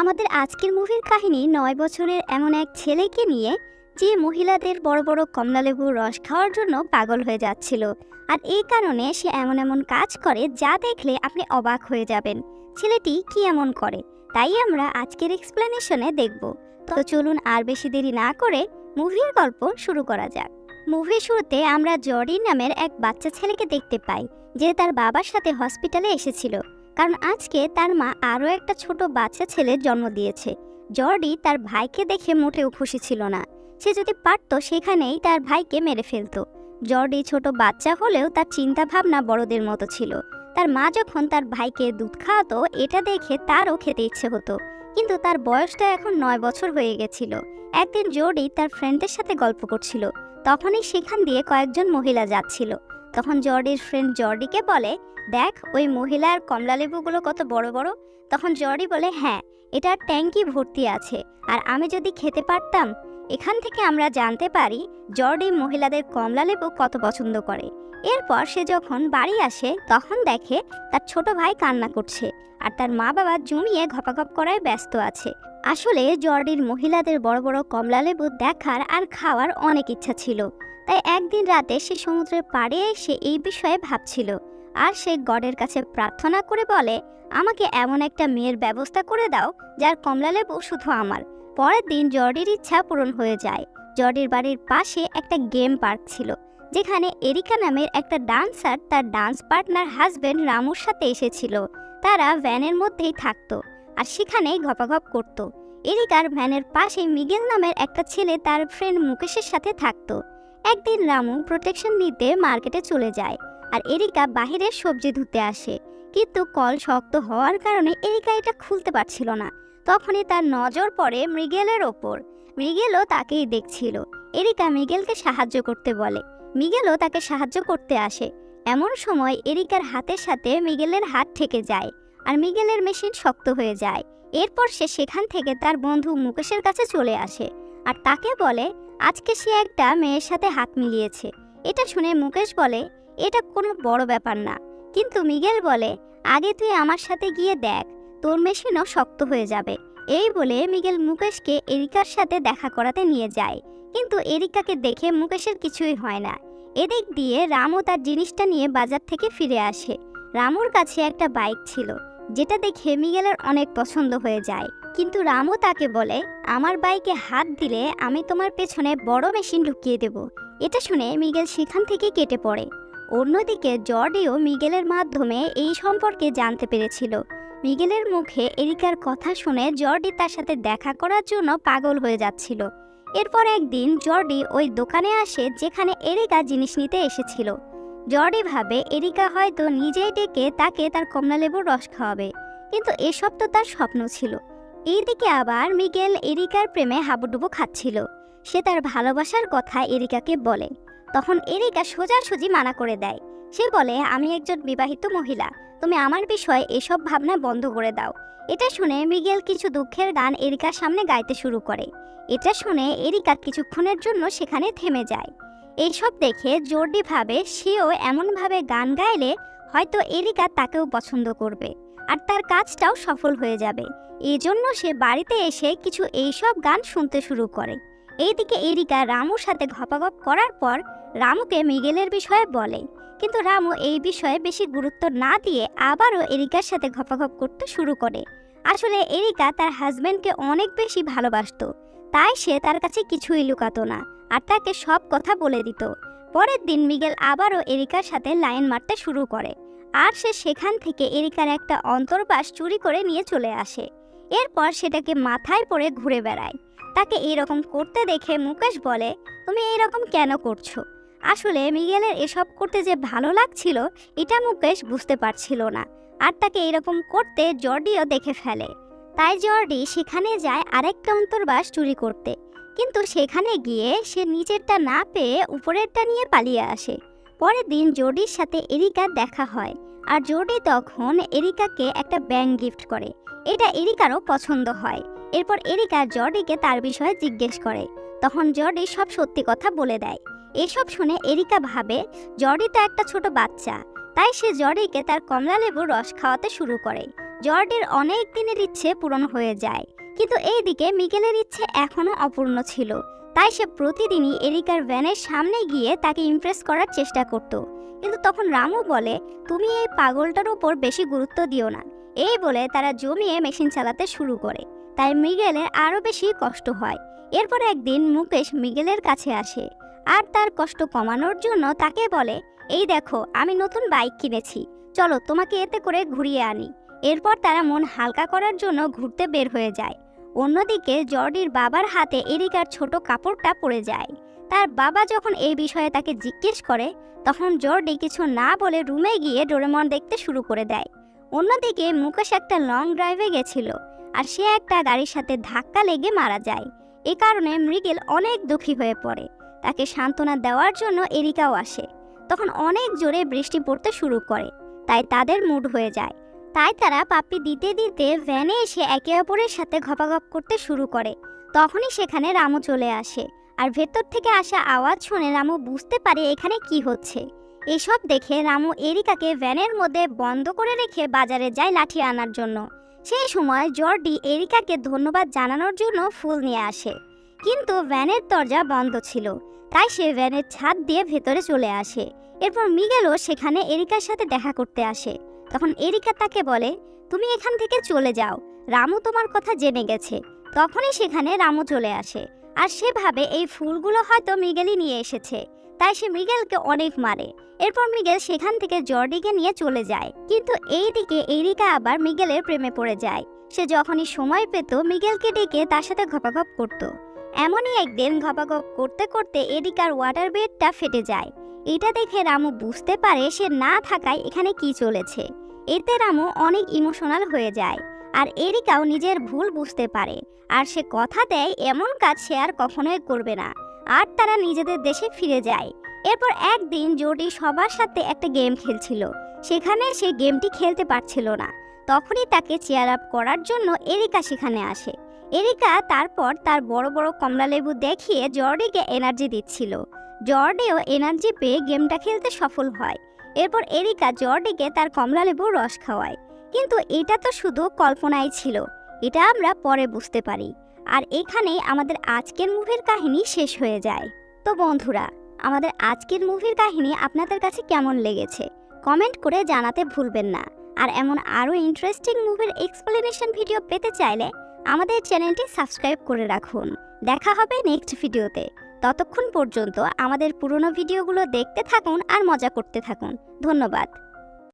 আমাদের আজকের মুভির কাহিনী ৯ বছরের এমন এক ছেলেকে নিয়ে যে মহিলাদের বড় বড় কমলালেবুর রস খাওয়ার জন্য পাগল হয়ে যাচ্ছিল। আর এই কারণে সে এমন এমন কাজ করে যা দেখলে আপনি অবাক হয়ে যাবেন ছেলেটি কি এমন করে। তাই আমরা আজকের এক্সপ্লেনেশনে দেখব। তো চলুন আর বেশি দেরি না করে মুভির গল্প শুরু করা যাক। মুভির শুরুতে আমরা জর্ডি নামের এক বাচ্চা ছেলেকে দেখতে পাই, যে তার বাবার সাথে হসপিটালে এসেছিল, কারণ আজকে তার মা আরও একটা ছোট বাচ্চা ছেলের জন্ম দিয়েছে। জর্ডি তার ভাইকে দেখে মোটেও খুশি ছিল না। সে যদি পারতো সেখানেই তার ভাইকে মেরে ফেলতো। জর্ডি ছোট বাচ্চা হলেও তার চিন্তা ভাবনা বড়দের মতো ছিল। তার মা যখন তার ভাইকে দুধ খাওয়াতো এটা দেখে তারও খেতে ইচ্ছে হতো, কিন্তু তার বয়সটা এখন ৯ বছর হয়ে গেছিল। একদিন জর্ডি তার ফ্রেন্ডের সাথে গল্প করছিল, তখনই সেখান দিয়ে কয়েকজন মহিলা যাচ্ছিল। তখন জর্ডির ফ্রেন্ড জর্ডিকে বলে, দেখ ওই মহিলার কমলালেবুগুলো কত বড় বড়। তখন জর্ডি বলে, হ্যাঁ, এটা ট্যাঙ্কি ভর্তি আছে, আর আমি যদি খেতে পারতাম। এখান থেকে আমরা জানতে পারি জর্ডি মহিলাদের কমলালেবু কত পছন্দ করে। এরপর সে যখন বাড়ি আসে তখন দেখে তার ছোট ভাই কান্না করছে, আর তার মা বাবা জমিয়ে ঘপাঘপ করায় ব্যস্ত আছে। আসলে জর্ডির মহিলাদের বড় বড় কমলালেবু দেখার আর খাওয়ার অনেক ইচ্ছা ছিল। তাই একদিন রাতে সে সমুদ্রের পাড়ে এসে এই বিষয়ে ভাবছিল, আর সে গডের কাছে প্রার্থনা করে বলে, আমাকে এমন একটা মেয়ের ব্যবস্থা করে দাও যার কমলালেবু শুধু আমার। পরের দিন জর্ডির ইচ্ছা পূরণ হয়ে যায়। জর্ডির বাড়ির পাশে একটা গেম পার্ক ছিল, যেখানে এরিকা নামের একটা ডান্সার তার ডান্স পার্টনার হাজবেন্ড রামুর সাথে এসেছিল। তারা ভ্যানের মধ্যেই থাকতো আর সেখানেই ঘপাঘপ করত। এরিকার ভ্যানের পাশে মিগেল নামের একটা ছেলে তার ফ্রেন্ড মুকেশের সাথে থাকতো। একদিন রামু প্রোটেকশন নিতে মার্কেটে চলে যায়, আর এরিকা বাহিরে সবজি ধুতে আসে, কিন্তু কল শক্ত হওয়ার কারণে এরিকা এটা খুলতে পারছিল না। তখনই তার নজর পড়ে মৃগেলের ওপর। মৃগেলও তাকেই দেখছিল। এরিকা মিগেলকে সাহায্য করতে বলে, মিগেলও তাকে সাহায্য করতে আসে। এমন সময় এরিকার হাতের সাথে মিগেলের হাত ঠেকে যায়, আর মিগেলের মেশিন শক্ত হয়ে যায়। এরপর সে সেখান থেকে তার বন্ধু মুকেশের কাছে চলে আসে, আর তাকে বলে আজকে সে একটা মেয়ের সাথে হাত মিলিয়েছে। এটা শুনে মুকেশ বলে, এটা কোনো বড় ব্যাপার না। কিন্তু মিগেল বলে, আগে তুই আমার সাথে গিয়ে দেখ, তোর মেশিনও শক্ত হয়ে যাবে। এই বলে মিগেল মুকেশকে এরিকার সাথে দেখা করাতে নিয়ে যায়, কিন্তু এরিকাকে দেখে মুকেশের কিছুই হয় না। এদিক দিয়ে রামু তার জিনিসটা নিয়ে বাজার থেকে ফিরে আসে। রামুর কাছে একটা বাইক ছিল, যেটা দেখে মিগেলের অনেক পছন্দ হয়ে যায়। কিন্তু রামু তাকে বলে, আমার বাইকে হাত দিলে আমি তোমার পেছনে বড় মেশিন ঢুকিয়ে দেব। এটা শুনে মিগেল সেখান থেকে কেটে পড়ে। অন্যদিকে জর্ডিও মিগেলের মাধ্যমে এই সম্পর্কে জানতে পেরেছিল। মিগেলের মুখে এরিকার কথা শুনে জর্ডি তার সাথে দেখা করার জন্য পাগল হয়ে যাচ্ছিল। এরপর একদিন জর্ডি ওই দোকানে আসে যেখানে এরিকা জিনিস নিতে এসেছিল। জর্ডি ভাবে এরিকা হয়তো নিজেই ডেকে তাকে তার কমলালেবুর রস খাওয়াবে, কিন্তু এসব তো তার স্বপ্ন ছিল। এইদিকে আবার মিগেল এরিকার প্রেমে হাবুডুবু খাচ্ছিল। সে তার ভালোবাসার কথা এরিকাকে বলে, তখন এরিকা সোজাসুজি মানা করে দেয়। সে বলে, আমি একজন বিবাহিত মহিলা, তুমি আমার বিষয়ে এসব ভাবনা বন্ধ করে দাও। এটা শুনে মিগেল কিছু দুঃখের গান এরিকার সামনে গাইতে শুরু করে। এটা শুনে এরিকা কিছুক্ষণের জন্য সেখানে থেমে যায়। এইসব দেখে জর্ডি ভাবে সেও এমনভাবে গান গাইলে হয়তো এরিকা তাকেও পছন্দ করবে, আর তার কাজটাও সফল হয়ে যাবে। এজন্য সে বাড়িতে এসে কিছু এইসব গান শুনতে শুরু করে। এইদিকে এরিকা রামুর সাথে ঘপাঘপ করার পর রামুকে মিগেলের বিষয়ে বলে, কিন্তু রামু এই বিষয়ে বেশি গুরুত্ব না দিয়ে আবারও এরিকার সাথে ঘপাঘপ করতে শুরু করে। আসলে এরিকা তার হাজবেন্ডকে অনেক বেশি ভালোবাসতো, তাই সে তার কাছে কিছুই লুকাতো না, আর তাকে সব কথা বলে দিত। পরের দিন মিগেল আবারও এরিকার সাথে লাইন মারতে শুরু করে, আর সে সেখান থেকে এরিকার একটা অন্তর্বাস চুরি করে নিয়ে চলে আসে। এরপর সেটাকে মাথায় পড়ে ঘুরে বেড়ায়। তাকে এরকম করতে দেখে মুকেশ বলে, তুমি এইরকম কেন করছো? আসলে মিগেলের এসব করতে যে ভালো লাগছিল এটা মুকেশ বুঝতে পারছিল না, আর তাকে এরকম করতে জর্ডিও দেখে ফেলে। তাই জর্ডি সেখানে যায় আরেকটা অন্তর্বাস চুরি করতে, কিন্তু সেখানে গিয়ে সে নিচেরটা না পেয়ে উপরেরটা নিয়ে পালিয়ে আসে। পরের দিন জর্ডির সাথে এরিকার দেখা হয়, আর জর্ডি তখন এরিকাকে একটা ব্যাঙ গিফট করে। এটা এরিকারও পছন্দ হয়। এরপর এরিকা জর্ডিকে তার বিষয়ে জিজ্ঞেস করে, তখন জর্ডি সব সত্যি কথা বলে দেয়। এসব শুনে এরিকা ভাবে জর্ডি তো একটা ছোট বাচ্চা, তাই সে জর্ডিকে তার কমলালেবুর রস খাওয়াতে শুরু করে। জর্ডির অনেক দিনের ইচ্ছে পূরণ হয়ে যায়, কিন্তু এইদিকে মিগেলের ইচ্ছে এখনো অপূর্ণ ছিল। তাই সে প্রতিদিনই এরিকার ভ্যানের সামনে গিয়ে তাকে ইমপ্রেস করার চেষ্টা করত। কিন্তু তখন রামু বলে, তুমি এই পাগলটার উপর বেশি গুরুত্ব দিও না। এই বলে তারা জমিয়ে মেশিন চালাতে শুরু করে। তাই মিগেলের আরও বেশি কষ্ট হয়। এরপর একদিন মুকেশ মিগেলের কাছে আসে আর তার কষ্ট কমানোর জন্য তাকে বলে, এই দেখো আমি নতুন বাইক কিনেছি, চলো তোমাকে এতে করে ঘুরিয়ে আনি। এরপর তারা মন হালকা করার জন্য ঘুরতে বের হয়ে যায়। অন্যদিকে জর্ডির বাবার হাতে এরিকার ছোট কাপড়টা পড়ে যায়। তার বাবা যখন এই বিষয়ে তাকে জিজ্ঞেস করে, তখন জর্ডি কিছু না বলে রুমে গিয়ে ডোরেমন দেখতে শুরু করে দেয়। অন্যদিকে মুকেশ একটা লং ড্রাইভে গেছিল আর সে একটা গাড়ির সাথে ধাক্কা লেগে মারা যায়। এ কারণে মৃগেল অনেক দুঃখী হয়ে পড়ে। তাকে সান্ত্বনা দেওয়ার জন্য এরিকাও আসে। তখন অনেক জোরে বৃষ্টি পড়তে শুরু করে, তাই তাদের মুড হয়ে যায়। তাই তারা পাপ্পি দিতে দিতে ভ্যানে এসে একে অপরের সাথে ঘপাঘপ করতে শুরু করে। তখনই সেখানে রামু চলে আসে আর ভেতর থেকে আসা আওয়াজ শুনে রামু বুঝতে পারে এখানে কি হচ্ছে। এসব দেখে রামু এরিকাকে ভ্যানের মধ্যে বন্ধ করে রেখে বাজারে যায় লাঠি আনার জন্য। সেই সময় জর্ডি এরিকাকে ধন্যবাদ জানানোর জন্য ফুল নিয়ে আসে, কিন্তু ভ্যানের দরজা বন্ধ ছিল। তাই সে ভ্যানের ছাদ দিয়ে ভেতরে চলে আসে। এরপর মিগেলও সেখানে এরিকার সাথে দেখা করতে আসে। তখন এরিকা তাকে বলে, তুমি এখান থেকে চলে যাও, রামু তোমার কথা জেনে গেছে। তখনই সেখানে রামু চলে আসে আর সে ভাবে এই ফুলগুলো হয়তো মৃগেলই নিয়ে এসেছে, তাই সে মৃগেলকে অনেক মারে। এরপর মৃগেল সেখান থেকে জর্ডিকে নিয়ে চলে যায়। কিন্তু এইদিকে এরিকা আবার মৃগেলের প্রেমে পড়ে যায়। সে যখনই সময় পেত মৃগেলকে ডেকে তার সাথে ঘপাঘপ করত। এমনই একদিন ঘপাঘপ করতে করতে এরিকার ওয়াটার বেডটা ফেটে যায়। এটা দেখে রামু বুঝতে পারে সে না থাকায় এখানে কি চলেছে। এতে রামু অনেক ইমোশনাল হয়ে যায় আর এরিকাও নিজের ভুল বুঝতে পারে আর সে কথা দেয় এমন কাজ সে আর কখনোই করবে না। আর তারা নিজেদের দেশে ফিরে যায়। এরপর একদিন জর্ডি সবার সাথে একটা গেম খেলছিল, সেখানে সে গেমটি খেলতে পারছিল না। তখনই তাকে চেয়ার আপ করার জন্য এরিকা সেখানে আসে। এরিকা তারপর তার বড় বড় কমলালেবু দেখিয়ে জর্ডিকে এনার্জি দিচ্ছিল। জর্ডিও এনার্জি পেয়ে গেমটা খেলতে সফল হয়। এরপর এরিকা জর্ডিকে তার কমলালেবুর রস খাওয়ায়। কিন্তু এটা তো শুধু কল্পনাই ছিল, এটা আমরা পরে বুঝতে পারি। আর এখানেই আমাদের আজকের মুভির কাহিনী শেষ হয়ে যায়। তো বন্ধুরা, আমাদের আজকের মুভির কাহিনী আপনাদের কাছে কেমন লেগেছে কমেন্ট করে জানাতে ভুলবেন না। আর এমন আরও ইন্টারেস্টিং মুভির এক্সপ্লেনেশন ভিডিও পেতে চাইলে আমাদের চ্যানেলটি সাবস্ক্রাইব করে রাখুন। দেখা হবে নেক্সট ভিডিওতে। ততক্ষণ পর্যন্ত আমাদের পুরনো ভিডিওগুলো দেখতে থাকুন আর মজা করতে থাকুন। ধন্যবাদ।